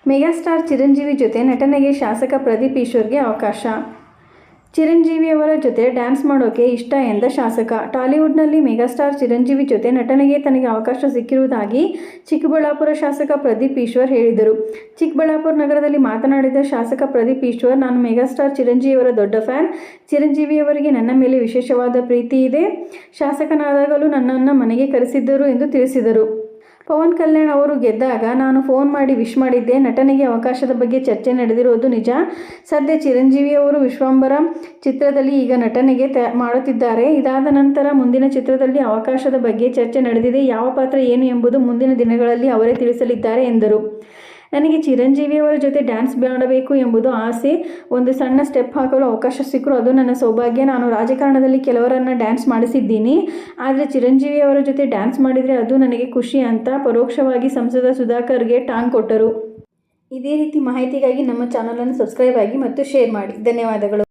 Megastar Chiranjeevi ಜೊತೆ ನಟನೆಗೆ ಶಾಸಕ ಪ್ರದೀಪ್ ಈಶ್ವರ್ಗೆ ಅವಕಾಶ. ಚಿರಂಜೀವಿಯವರ ಜೊತೆ ಡ್ಯಾನ್ಸ್ ಮಾಡೋಕೆ ಇಷ್ಟ ಎಂದ ಶಾಸಕ. ಟಾಲಿವುಡ್ನಲ್ಲಿ ಮೆಗಾಸ್ಟಾರ್ ಚಿರಂಜೀವಿ ಜೊತೆ ನಟನೆಗೆ ತನಗೆ ಅವಕಾಶ ಸಿಕ್ಕಿರುವುದಾಗಿ ಚಿಕ್ಕಬಳ್ಳಾಪುರ ಶಾಸಕ ಪ್ರದೀಪ್ ಈಶ್ವರ್ ಹೇಳಿದರು. ಚಿಕ್ಕಬಳ್ಳಾಪುರ ನಗರದಲ್ಲಿ ಮಾತನಾಡಿದ ಶಾಸಕ ಪ್ರದೀಪ್ ಈಶ್ವರ್, ನಾನು ಮೆಗಾಸ್ಟಾರ್ ಚಿರಂಜೀವಿಯವರ ದೊಡ್ಡ ಫ್ಯಾನ್. ಚಿರಂಜೀವಿಯವರಿಗೆ ನನ್ನ ಮೇಲೆ ವಿಶೇಷವಾದ ಪ್ರೀತಿ ಇದೆ. ಶಾಸಕನಾದಾಗಲೂ ನನ್ನನ್ನು ಮನೆಗೆ ಕರೆಸಿದ್ದರು ಎಂದು ತಿಳಿಸಿದರು. ಪವನ್ ಕಲ್ಯಾಣ್ ಅವರು ಗೆದ್ದಾಗ ನಾನು ಫೋನ್ ಮಾಡಿ ವಿಶ್ ಮಾಡಿದ್ದೆ. ನಟನೆಗೆ ಅವಕಾಶದ ಬಗ್ಗೆ ಚರ್ಚೆ ನಡೆದಿರೋದು ನಿಜ. ಸದ್ಯ ಚಿರಂಜೀವಿಯವರು ವಿಶ್ವಂಬರ ಚಿತ್ರದಲ್ಲಿ ಈಗ ನಟನೆಗೆ ಮಾಡುತ್ತಿದ್ದಾರೆ. ಇದಾದ ನಂತರ ಮುಂದಿನ ಚಿತ್ರದಲ್ಲಿ ಅವಕಾಶದ ಬಗ್ಗೆ ಚರ್ಚೆ ನಡೆದಿದೆ. ಯಾವ ಪಾತ್ರ ಏನು ಎಂಬುದು ಮುಂದಿನ ದಿನಗಳಲ್ಲಿ ಅವರೇ ತಿಳಿಸಲಿದ್ದಾರೆ ಎಂದರು. ನನಗೆ ಚಿರಂಜೀವಿಯವರ ಜೊತೆ ಡ್ಯಾನ್ಸ್ ಮಾಡಬೇಕು ಎಂಬುದು ಆಸೆ. ಒಂದು ಸಣ್ಣ ಸ್ಟೆಪ್ ಹಾಕಲು ಅವಕಾಶ ಸಿಕ್ಕರೂ ಅದು ನನ್ನ ಸೌಭಾಗ್ಯ. ನಾನು ರಾಜಕಾರಣದಲ್ಲಿ ಕೆಲವರನ್ನು ಡ್ಯಾನ್ಸ್ ಮಾಡಿಸಿದ್ದೀನಿ. ಆದರೆ ಚಿರಂಜೀವಿಯವರ ಜೊತೆ ಡ್ಯಾನ್ಸ್ ಮಾಡಿದರೆ ಅದು ನನಗೆ ಖುಷಿ ಅಂತ ಪರೋಕ್ಷವಾಗಿ ಸಂಸದ ಸುಧಾಕರ್ಗೆ ಟಾಂಗ್ ಕೊಟ್ಟರು. ಇದೇ ರೀತಿ ಮಾಹಿತಿಗಾಗಿ ನಮ್ಮ ಚಾನಲನ್ನು ಸಬ್ಸ್ಕ್ರೈಬ್ ಆಗಿ ಮತ್ತು ಶೇರ್ ಮಾಡಿ. ಧನ್ಯವಾದಗಳು.